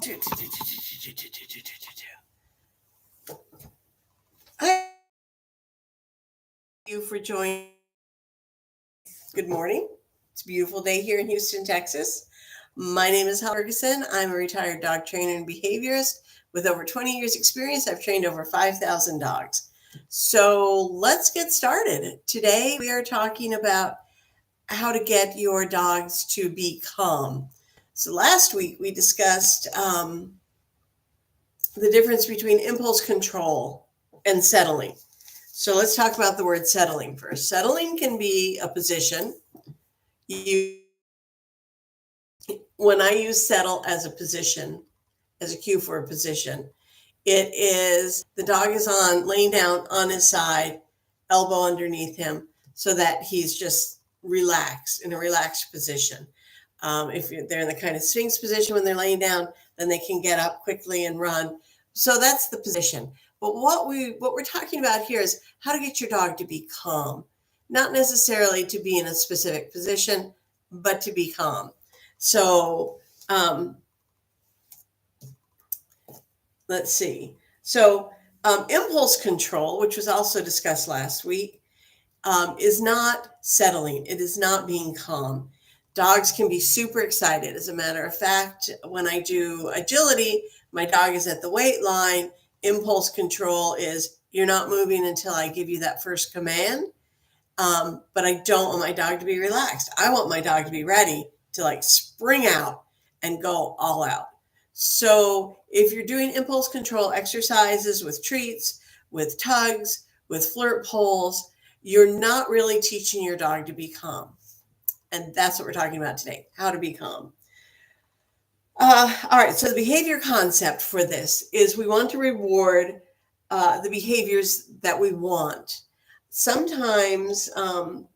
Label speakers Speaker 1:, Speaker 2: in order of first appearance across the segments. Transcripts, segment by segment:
Speaker 1: Thank you for joining. Good morning. It's a beautiful day here in Houston, Texas. My name is Helen Ferguson. I'm a retired dog trainer and behaviorist with over 20 years experience. I've trained over 5,000 dogs. So let's get started. Today we are talking about how to get your dogs to be calm. So last week we discussed the difference between impulse control and settling. So let's talk about the word settling first. Settling can be a position. When I use settle as a position, as a cue for a position, it is the dog is laying down on his side, elbow underneath him, so that he's just relaxed, in a relaxed position. If they're in the kind of Sphinx position when they're laying down, then they can get up quickly and run. So that's the position. But what we're talking about here is how to get your dog to be calm, not necessarily to be in a specific position, but to be calm. So let's see. So impulse control, which was also discussed last week, is not settling. It is not being calm. Dogs can be super excited. As a matter of fact, when I do agility, my dog is at the weight line. Impulse control is you're not moving until I give you that first command. But I don't want my dog to be relaxed. I want my dog to be ready to spring out and go all out. So if you're doing impulse control exercises with treats, with tugs, with flirt poles, you're not really teaching your dog to be calm. And that's what we're talking about today, how to be calm. All right, so the behavior concept for this is we want to reward the behaviors that we want. Sometimes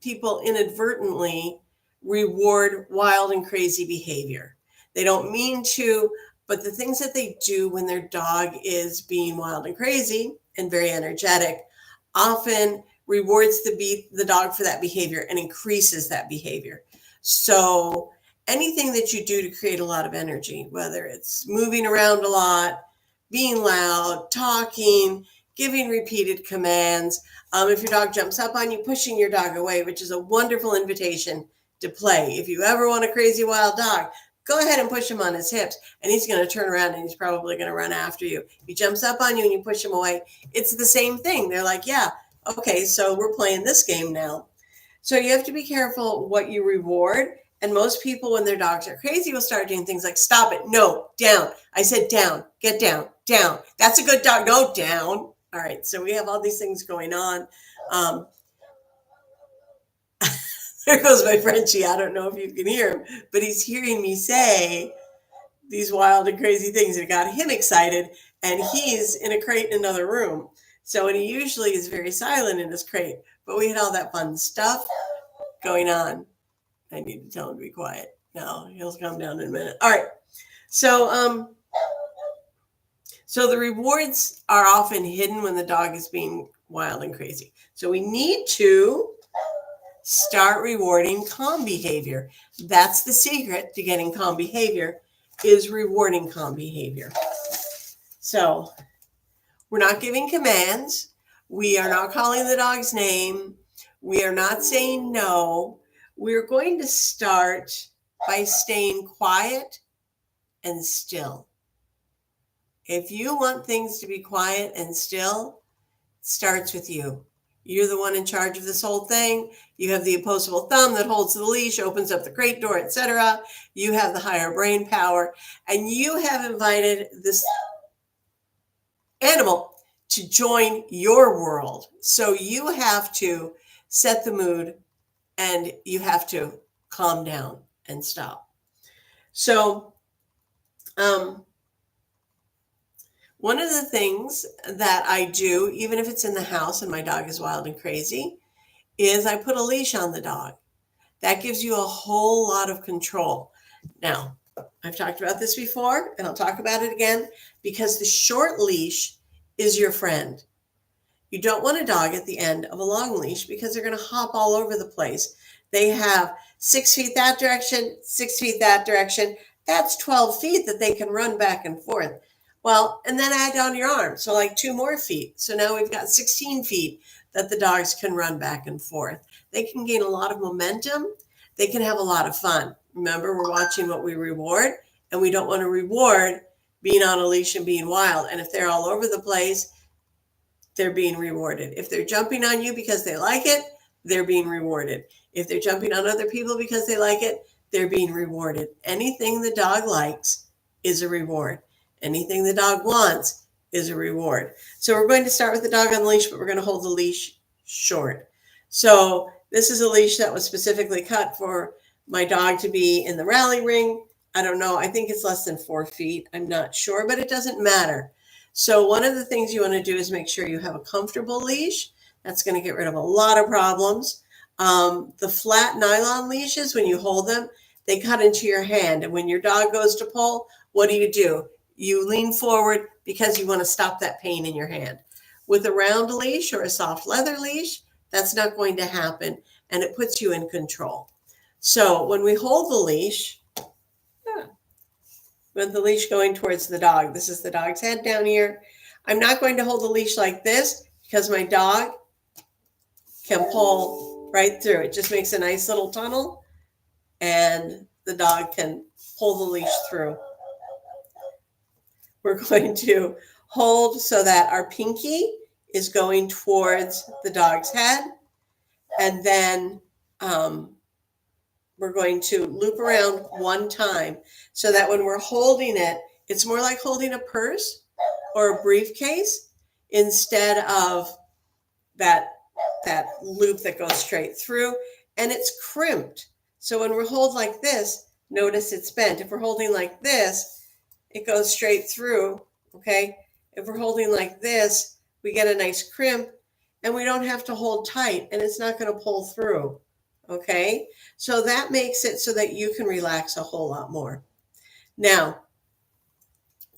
Speaker 1: people inadvertently reward wild and crazy behavior. They don't mean to, but the things that they do when their dog is being wild and crazy and very energetic often rewards the dog for that behavior and increases that behavior. So anything that you do to create a lot of energy, whether it's moving around a lot, being loud, talking, giving repeated commands, if your dog jumps up on you, pushing your dog away, which is a wonderful invitation to play. If you ever want a crazy wild dog, go ahead and push him on his hips, and he's going to turn around and he's probably going to run after you. If he jumps up on you and you push him away, it's the same thing. They're like, yeah, okay, so we're playing this game now. So you have to be careful what you reward. And most people, when their dogs are crazy, will start doing things like, stop it, no, down. I said down, get down, down. That's a good dog, no, down. All right, so we have all these things going on. There goes my Frenchie. I don't know if you can hear him, but he's hearing me say these wild and crazy things. It got him excited, and he's in a crate in another room. So, and he usually is very silent in his crate, but we had all that fun stuff going on. I need to tell him to be quiet. No, he'll calm down in a minute. All right. So, so the rewards are often hidden when the dog is being wild and crazy. So we need to start rewarding calm behavior. That's the secret to getting calm behavior, is rewarding calm behavior. So we're not giving commands. We are not calling the dog's name. We are not saying no. We're going to start by staying quiet and still. If you want things to be quiet and still, it starts with you. You're the one in charge of this whole thing. You have the opposable thumb that holds the leash, opens up the crate door, etc. You have the higher brain power, and you have invited this animal to join your world. So you have to set the mood, and you have to calm down and stop. So, one of the things that I do, even if it's in the house and my dog is wild and crazy, is I put a leash on the dog. That gives you a whole lot of control. Now, I've talked about this before, and I'll talk about it again, because the short leash is your friend. You don't want a dog at the end of a long leash because they're going to hop all over the place. They have 6 feet that direction, 6 feet that direction. That's 12 feet that they can run back and forth. Well, and then add on your arm. So like 2 more feet. So now we've got 16 feet that the dogs can run back and forth. They can gain a lot of momentum. They can have a lot of fun. Remember, we're watching what we reward, and we don't want to reward being on a leash and being wild. And if they're all over the place, they're being rewarded. If they're jumping on you because they like it, they're being rewarded. If they're jumping on other people because they like it, they're being rewarded. Anything the dog likes is a reward. Anything the dog wants is a reward. So we're going to start with the dog on the leash, but we're going to hold the leash short. So this is a leash that was specifically cut for my dog to be in the rally ring. I don't know. I think it's less than 4 feet. I'm not sure, but it doesn't matter. So one of the things you want to do is make sure you have a comfortable leash. That's going to get rid of a lot of problems. The flat nylon leashes, when you hold them, they cut into your hand. And when your dog goes to pull, what do? You lean forward because you want to stop that pain in your hand. With a round leash or a soft leather leash, that's not going to happen, and it puts you in control. So when we hold the leash, with the leash going towards the dog, this is the dog's head down here. I'm not going to hold the leash like this because my dog can pull right through. It just makes a nice little tunnel, and the dog can pull the leash through. We're going to hold so that our pinky is going towards the dog's head, and then we're going to loop around one time so that when we're holding it, it's more like holding a purse or a briefcase instead of that loop that goes straight through, and it's crimped. So when we're holding like this, notice it's bent. If we're holding like this, it goes straight through, okay? If we're holding like this, we get a nice crimp, and we don't have to hold tight, and it's not going to pull through, okay? So that makes it so that you can relax a whole lot more. Now,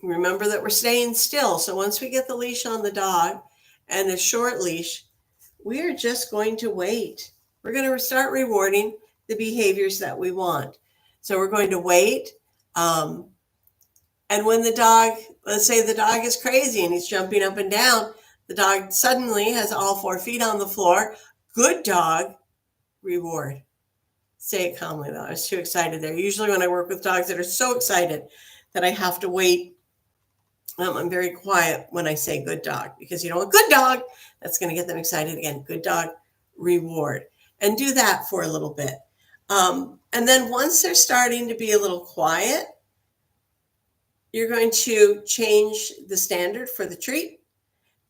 Speaker 1: remember that we're staying still. So once we get the leash on the dog and a short leash, we are just going to wait. We're going to start rewarding the behaviors that we want. So we're going to wait. And when the dog, let's say the dog is crazy and he's jumping up and down, the dog suddenly has all 4 feet on the floor. Good dog, reward. Say it calmly though. I was too excited there. Usually when I work with dogs that are so excited that I have to wait, I'm very quiet when I say good dog, because you know, a good dog, that's going to get them excited again. Good dog, reward. And do that for a little bit. And then once they're starting to be a little quiet, you're going to change the standard for the treat.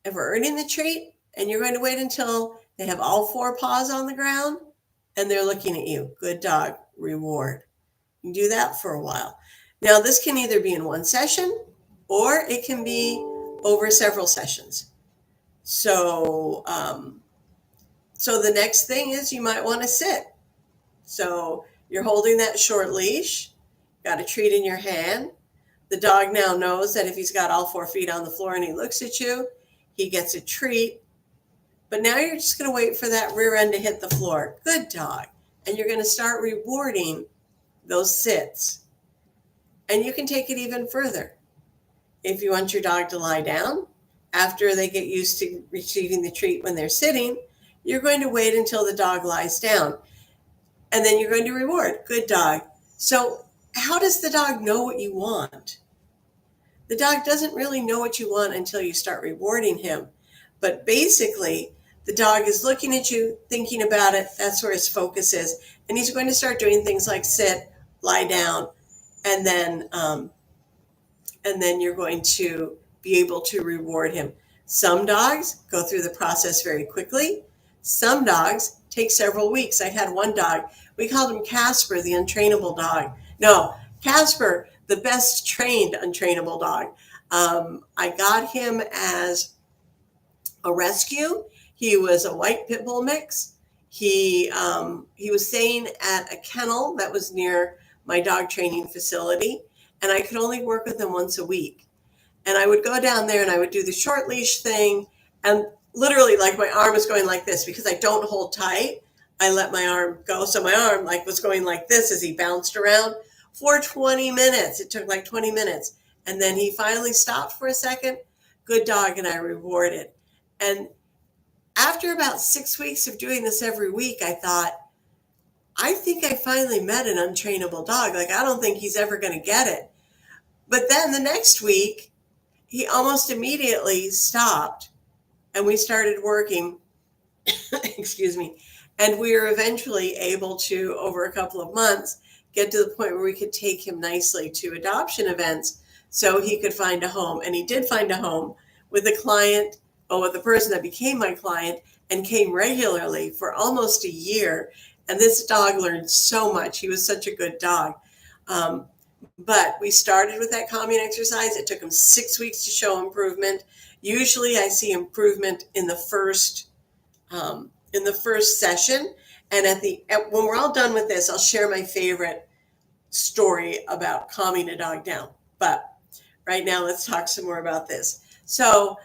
Speaker 1: If we're earning the treat, and you're going to wait until they have all 4 paws on the ground and they're looking at you. Good dog, reward. You do that for a while. Now, this can either be in one session or it can be over several sessions. So, so the next thing is you might want to sit. So you're holding that short leash, got a treat in your hand. The dog now knows that if he's got all 4 feet on the floor and he looks at you, he gets a treat. But now you're just going to wait for that rear end to hit the floor. Good dog. And you're going to start rewarding those sits. And you can take it even further. If you want your dog to lie down, after they get used to receiving the treat when they're sitting, you're going to wait until the dog lies down. And then you're going to reward. Good dog. So how does the dog know what you want? The dog doesn't really know what you want until you start rewarding him. But basically, the dog is looking at you, thinking about it. That's where his focus is. And he's going to start doing things like sit, lie down, and then you're going to be able to reward him. Some dogs go through the process very quickly. Some dogs take several weeks. I had one dog, we called him Casper, the untrainable dog. No, Casper, the best trained untrainable dog. I got him as a rescue. He was a white pit bull mix. He was staying at a kennel that was near my dog training facility, and I could only work with him once a week. And I would go down there and I would do the short leash thing, and literally like my arm was going like this because I don't hold tight. I let my arm go. So my arm like was going like this as he bounced around. for 20 minutes. It took like 20 minutes. And then he finally stopped for a second. Good dog, and I rewarded. And after about 6 weeks of doing this every week, I thought, I think I finally met an untrainable dog. Like, I don't think he's ever going to get it. But then the next week, he almost immediately stopped, and we started working. Excuse me. And we were eventually able to, over a couple of months, get to the point where we could take him nicely to adoption events so he could find a home. And he did find a home with a client, or with the person that became my client, and came regularly for almost a year. And this dog learned so much. He was such a good dog. But we started with that calming exercise. It took him 6 weeks to show improvement. Usually I see improvement in the first session. And when we're all done with this, I'll share my favorite story about calming a dog down. But right now, let's talk some more about this. So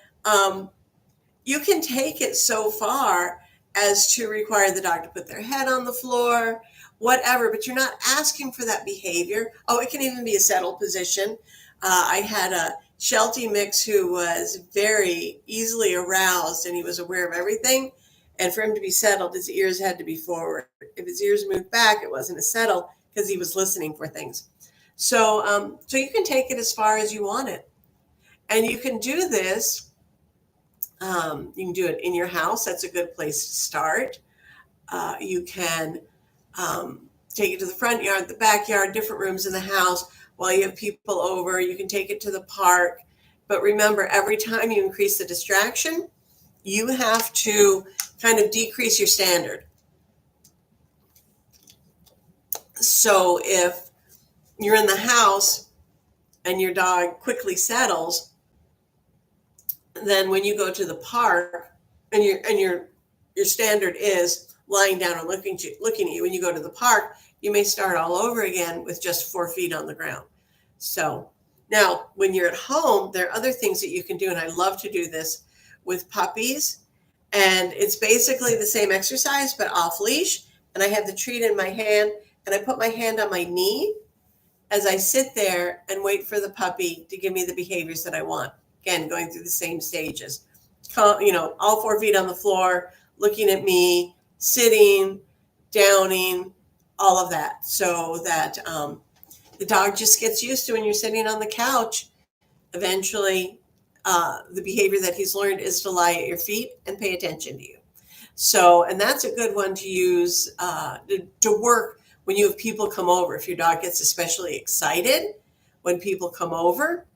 Speaker 1: you can take it so far as to require the dog to put their head on the floor, whatever, but you're not asking for that behavior. Oh, it can even be a settled position. I had a Sheltie mix who was very easily aroused, and he was aware of everything. And for him to be settled, his ears had to be forward. If his ears moved back, it wasn't as settled because he was listening for things. So you can take it as far as you want it. And you can do this. You can do it in your house. That's a good place to start. You can take it to the front yard, the backyard, different rooms in the house. While you have people over, you can take it to the park. But remember, every time you increase the distraction, you have to kind of decrease your standard. So if you're in the house and your dog quickly settles, then when you go to the park and your standard is lying down and looking at you, when you go to the park, you may start all over again with just 4 feet on the ground. So now when you're at home, there are other things that you can do. And I love to do this with puppies. And it's basically the same exercise, but off leash. And I have the treat in my hand, and I put my hand on my knee as I sit there and wait for the puppy to give me the behaviors that I want. Again, going through the same stages. All 4 feet on the floor, looking at me, sitting, downing, all of that. So that the dog just gets used to when you're sitting on the couch. Eventually, the behavior that he's learned is to lie at your feet and pay attention to you. So, and that's a good one to use to work when you have people come over. If your dog gets especially excited when people come over,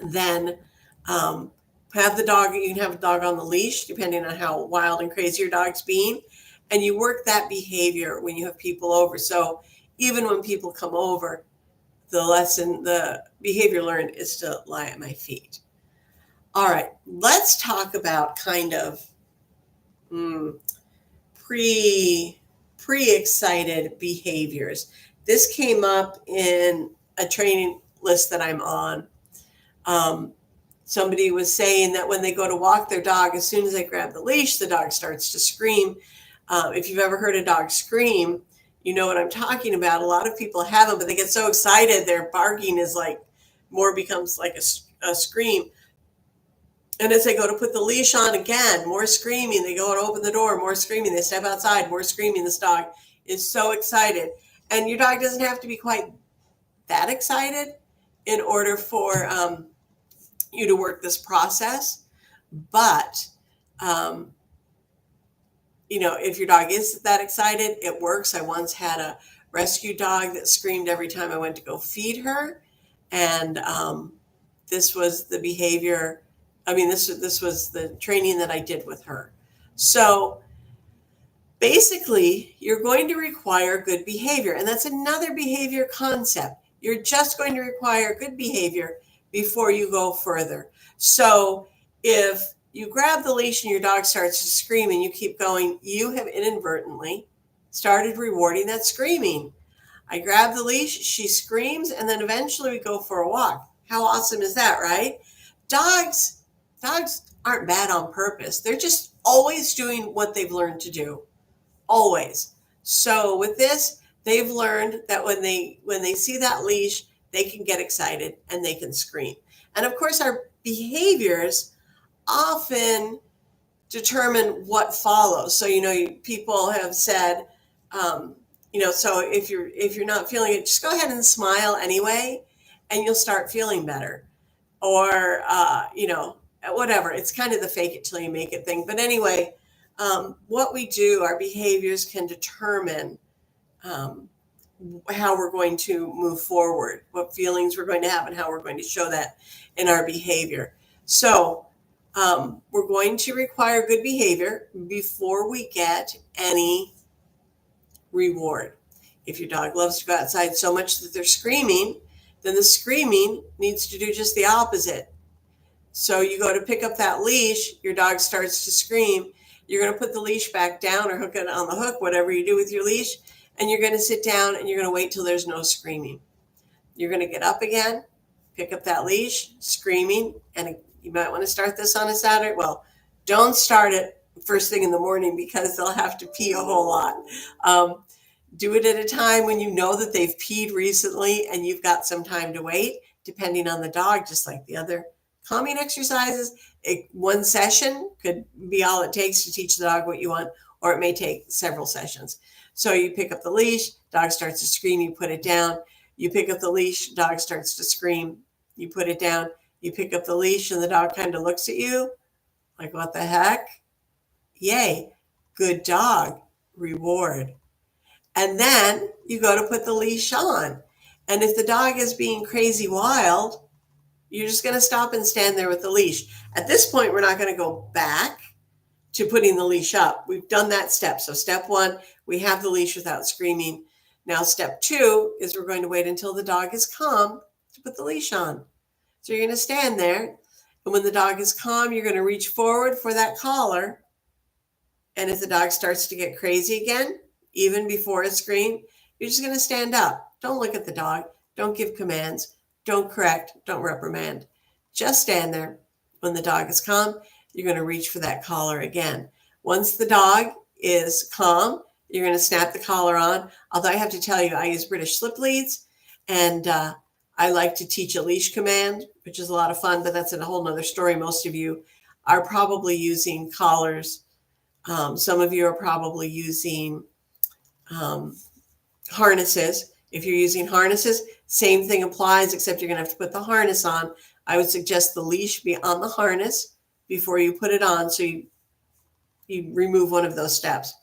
Speaker 1: then have the dog, you can have a dog on the leash, depending on how wild and crazy your dog's being. And you work that behavior when you have people over. So even when people come over, the behavior learned is to lie at my feet. All right, let's talk about kind of pre-excited behaviors. This came up in a training list that I'm on. Somebody was saying that when they go to walk their dog, as soon as they grab the leash, the dog starts to scream. If you've ever heard a dog scream, you know what I'm talking about. A lot of people have them, but they get so excited, their barking is becomes like a scream. And as they go to put the leash on again, more screaming. They go and open the door, more screaming. They step outside, more screaming. This dog is so excited. And your dog doesn't have to be quite that excited in order for you to work this process. But, if your dog is that excited, it works. I once had a rescue dog that screamed every time I went to go feed her. And this was the behavior. This was the training that I did with her. So basically, you're going to require good behavior. And that's another behavior concept. You're just going to require good behavior before you go further. So if you grab the leash and your dog starts to scream and you keep going, you have inadvertently started rewarding that screaming. I grab the leash, she screams, and then eventually we go for a walk. How awesome is that, right? Dogs aren't bad on purpose. They're just always doing what they've learned to do. Always. So with this, they've learned that when they see that leash, they can get excited and they can scream. And of course, our behaviors often determine what follows. So, people have said, so if you're not feeling it, just go ahead and smile anyway, and you'll start feeling better. Or, whatever. It's kind of the fake it till you make it thing. But anyway, what we do, our behaviors can determine um, how we're going to move forward, what feelings we're going to have, and how we're going to show that in our behavior. So, we're going to require good behavior before we get any reward. If your dog loves to go outside so much that they're screaming, then the screaming needs to do just the opposite. So you go to pick up that leash, your dog starts to scream. You're going to put the leash back down or hook it on the hook, whatever you do with your leash, and you're going to sit down and you're going to wait till there's no screaming. You're going to get up again, pick up that leash, screaming, and you might want to start this on a Saturday. Well, don't start it first thing in the morning because they'll have to pee a whole lot. Do it at a time when you know that they've peed recently and you've got some time to wait, depending on the dog, just like the other calming exercises. One session could be all it takes to teach the dog what you want, or it may take several sessions. So you pick up the leash, dog starts to scream, you put it down. You pick up the leash, dog starts to scream, you put it down. You pick up the leash and the dog kind of looks at you like, what the heck? Yay, good dog, reward. And then you go to put the leash on. And if the dog is being crazy wild, you're just going to stop and stand there with the leash. At this point, we're not going to go back to putting the leash up. We've done that step. So step 1, we have the leash without screaming. Now step 2 is we're going to wait until the dog is calm to put the leash on. So you're going to stand there. And when the dog is calm, you're going to reach forward for that collar. And if the dog starts to get crazy again, even before a scream, you're just going to stand up. Don't look at the dog. Don't give commands. Don't correct. Don't reprimand. Just stand there. When the dog is calm, you're going to reach for that collar again. Once the dog is calm, you're going to snap the collar on. Although I have to tell you, I use British slip leads, and I like to teach a leash command, which is a lot of fun, but that's a whole nother story. Most of you are probably using collars. Some of you are probably using harnesses. If you're using harnesses, same thing applies, except you're going to have to put the harness on. I would suggest the leash be on the harness before you put it on, so you remove one of those steps.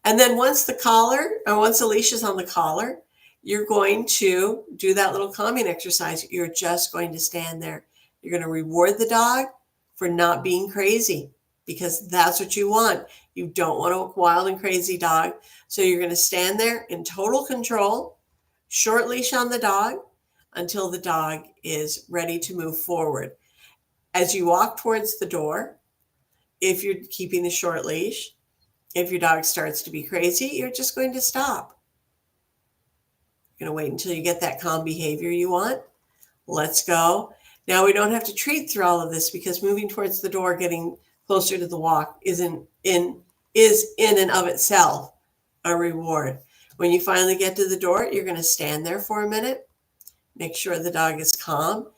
Speaker 1: And then once the leash is on the collar, you're going to do that little calming exercise. You're just going to stand there. You're going to reward the dog for not being crazy, because that's what you want. You don't want a wild and crazy dog. So you're going to stand there in total control, short leash on the dog, until the dog is ready to move forward. As you walk towards the door, if you're keeping the short leash, if your dog starts to be crazy, you're just going to stop. You're going to wait until you get that calm behavior you want. Let's go. Now we don't have to treat through all of this, because moving towards the door, getting closer to the walk is in and of itself a reward. When you finally get to the door, you're going to stand there for a minute. Make sure the dog is calm.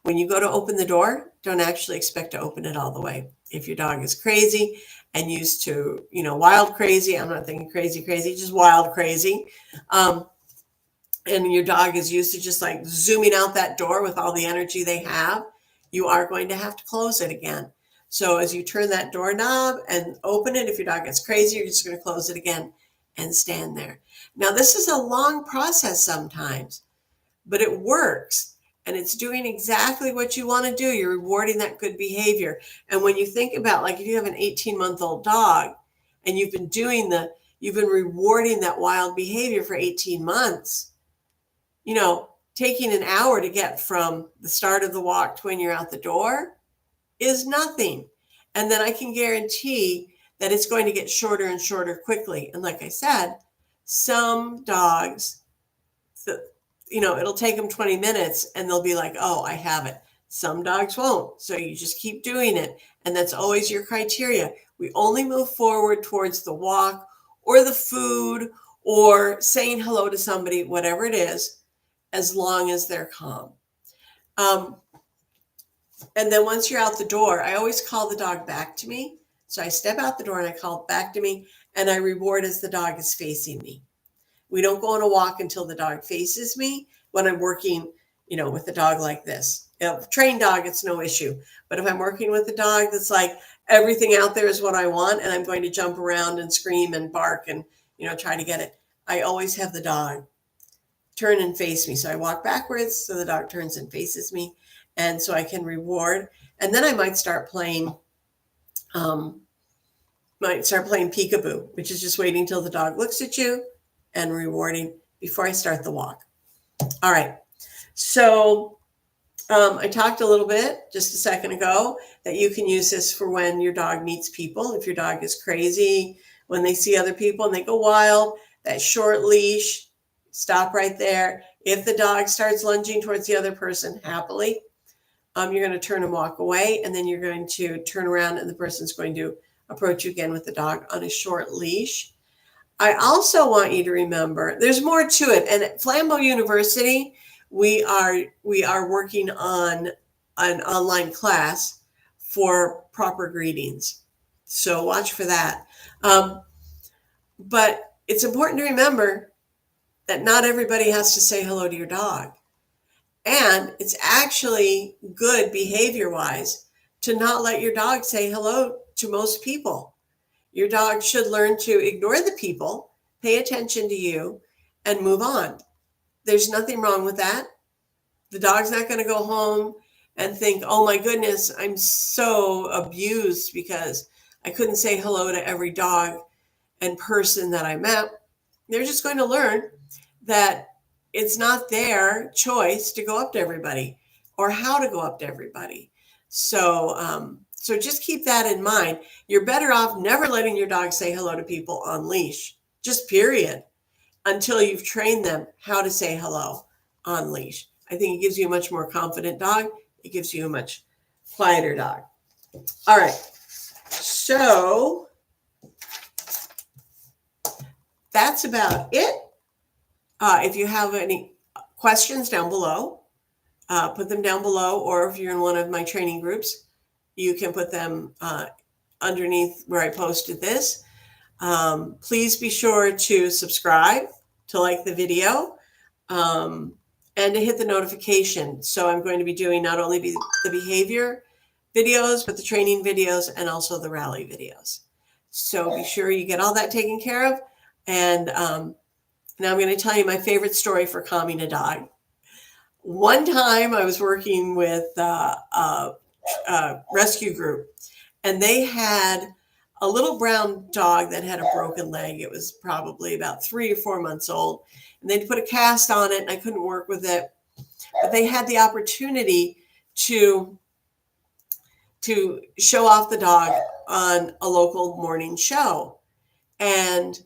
Speaker 1: When you go to open the door, don't actually expect to open it all the way. If your dog is crazy and used to, wild crazy, I'm not thinking crazy, just wild crazy. And your dog is used to just like zooming out that door with all the energy they have, you are going to have to close it again. So as you turn that doorknob and open it, if your dog gets crazy, you're just going to close it again and stand there. Now, this is a long process sometimes, but it works. And it's doing exactly what you want to do. You're rewarding that good behavior. And when you think about, like, if you have an 18-month-old dog and you've been rewarding that wild behavior for 18 months, taking an hour to get from the start of the walk to when you're out the door is nothing. And then I can guarantee that it's going to get shorter and shorter quickly. And like I said, some dogs, it'll take them 20 minutes and they'll be like, oh, I have it. Some dogs won't. So you just keep doing it. And that's always your criteria. We only move forward towards the walk or the food or saying hello to somebody, whatever it is, as long as they're calm. And then once you're out the door, I always call the dog back to me. So I step out the door and I call it back to me, and I reward as the dog is facing me. We don't go on a walk until the dog faces me when I'm working, with a dog like this. Trained dog, it's no issue. But if I'm working with a dog that's like everything out there is what I want, and I'm going to jump around and scream and bark and, try to get it, I always have the dog turn and face me. So I walk backwards so the dog turns and faces me. And so I can reward. And then I might start playing peekaboo, which is just waiting till the dog looks at you and rewarding before I start the walk. All right. So I talked a little bit just a second ago that you can use this for when your dog meets people. If your dog is crazy, when they see other people and they go wild, that short leash, stop right there. If the dog starts lunging towards the other person happily, you're going to turn and walk away, and then you're going to turn around and the person's going to approach you again with the dog on a short leash. I also want you to remember there's more to it. And at Flambeau University, we are working on an online class for proper greetings. So watch for that. But it's important to remember that not everybody has to say hello to your dog. And it's actually good behavior-wise to not let your dog say hello to most people. Your dog should learn to ignore the people, pay attention to you, and move on. There's nothing wrong with that. The dog's not going to go home and think, oh my goodness, I'm so abused because I couldn't say hello to every dog and person that I met. They're just going to learn that it's not their choice to go up to everybody or how to go up to everybody. So just keep that in mind. You're better off never letting your dog say hello to people on leash, just period, until you've trained them how to say hello on leash. I think it gives you a much more confident dog. It gives you a much quieter dog. All right. So that's about it. If you have any questions down below, put them down below, or if you're in one of my training groups, you can put them underneath where I posted this. Please be sure to subscribe, to like the video, and to hit the notification. So I'm going to be doing not only the behavior videos, but the training videos and also the rally videos. So be sure you get all that taken care of. And now I'm going to tell you my favorite story for calming a dog. One time I was working with a rescue group, and they had a little brown dog that had a broken leg. It was probably about 3 or 4 months old, and they'd put a cast on it, and I couldn't work with it. But they had the opportunity to show off the dog on a local morning show. And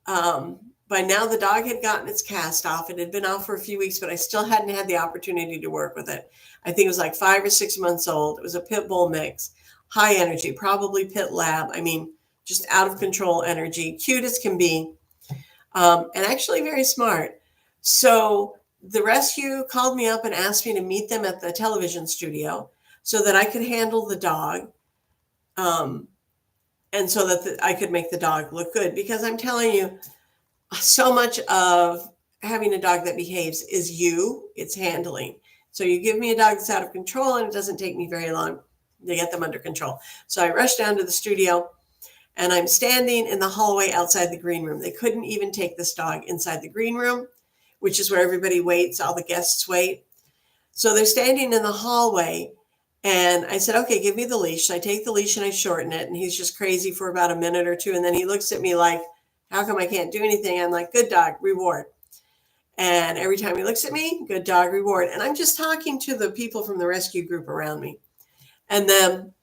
Speaker 1: by now the dog had gotten its cast off. It had been off for a few weeks, but I still hadn't had the opportunity to work with it. I think it was like 5 or 6 months old. It was a pit bull mix, high energy, probably pit lab. I mean, just out of control energy, cute as can be, and actually very smart. So the rescue called me up and asked me to meet them at the television studio so that I could handle the dog, and so that I could make the dog look good. Because I'm telling you, so much of having a dog that behaves is it's handling. So you give me a dog that's out of control, and it doesn't take me very long to get them under control. So I rushed down to the studio, and I'm standing in the hallway outside the green room. They couldn't even take this dog inside the green room, which is where everybody waits, all the guests wait. So they're standing in the hallway, and I said, okay, give me the leash. So I take the leash and I shorten it, and he's just crazy for about a minute or two. And then he looks at me like, how come I can't do anything? I'm like, good dog, reward. And every time he looks at me, good dog, reward. And I'm just talking to the people from the rescue group around me. And then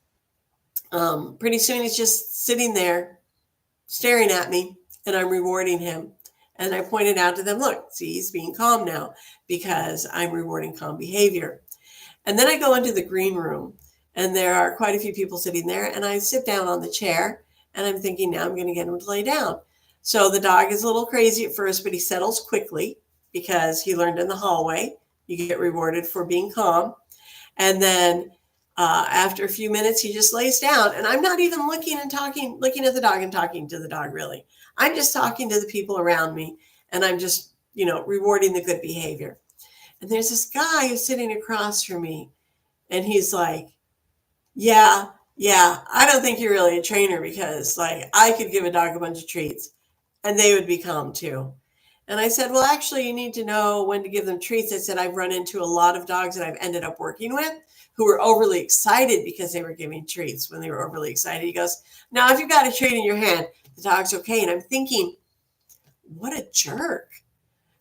Speaker 1: pretty soon he's just sitting there staring at me, and I'm rewarding him. And I pointed out to them, look, see, he's being calm now because I'm rewarding calm behavior. And then I go into the green room, and there are quite a few people sitting there, and I sit down on the chair, and I'm thinking, now I'm going to get him to lay down. So the dog is a little crazy at first, but he settles quickly because he learned in the hallway. You get rewarded for being calm. And then after a few minutes, he just lays down. And I'm not even looking at the dog and talking to the dog, really. I'm just talking to the people around me. And I'm just, rewarding the good behavior. And there's this guy who's sitting across from me. And he's like, yeah, I don't think you're really a trainer because, like, I could give a dog a bunch of treats and they would be calm too. And I said, well, actually, you need to know when to give them treats. I said, I've run into a lot of dogs that I've ended up working with who were overly excited because they were giving treats when they were overly excited. He goes, now, if you've got a treat in your hand, the dog's okay. And I'm thinking, what a jerk.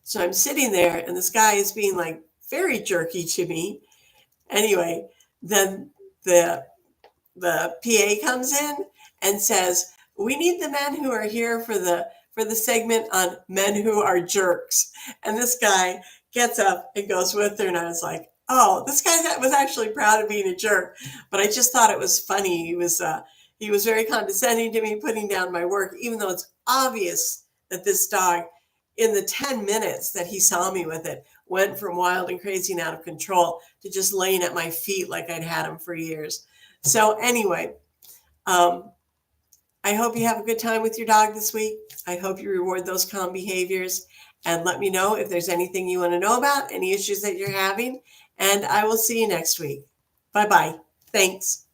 Speaker 1: So I'm sitting there and this guy is being like very jerky to me. Anyway, then the PA comes in and says, we need the men who are here for the segment on men who are jerks. And this guy gets up and goes with her. And I was like, oh, this guy was actually proud of being a jerk. But I just thought it was funny. He was very condescending to me, putting down my work, even though it's obvious that this dog, in the 10 minutes that he saw me with it, went from wild and crazy and out of control to just laying at my feet like I'd had him for years. So anyway, I hope you have a good time with your dog this week. I hope you reward those calm behaviors and let me know if there's anything you want to know about, any issues that you're having, and I will see you next week. Bye-bye. Thanks.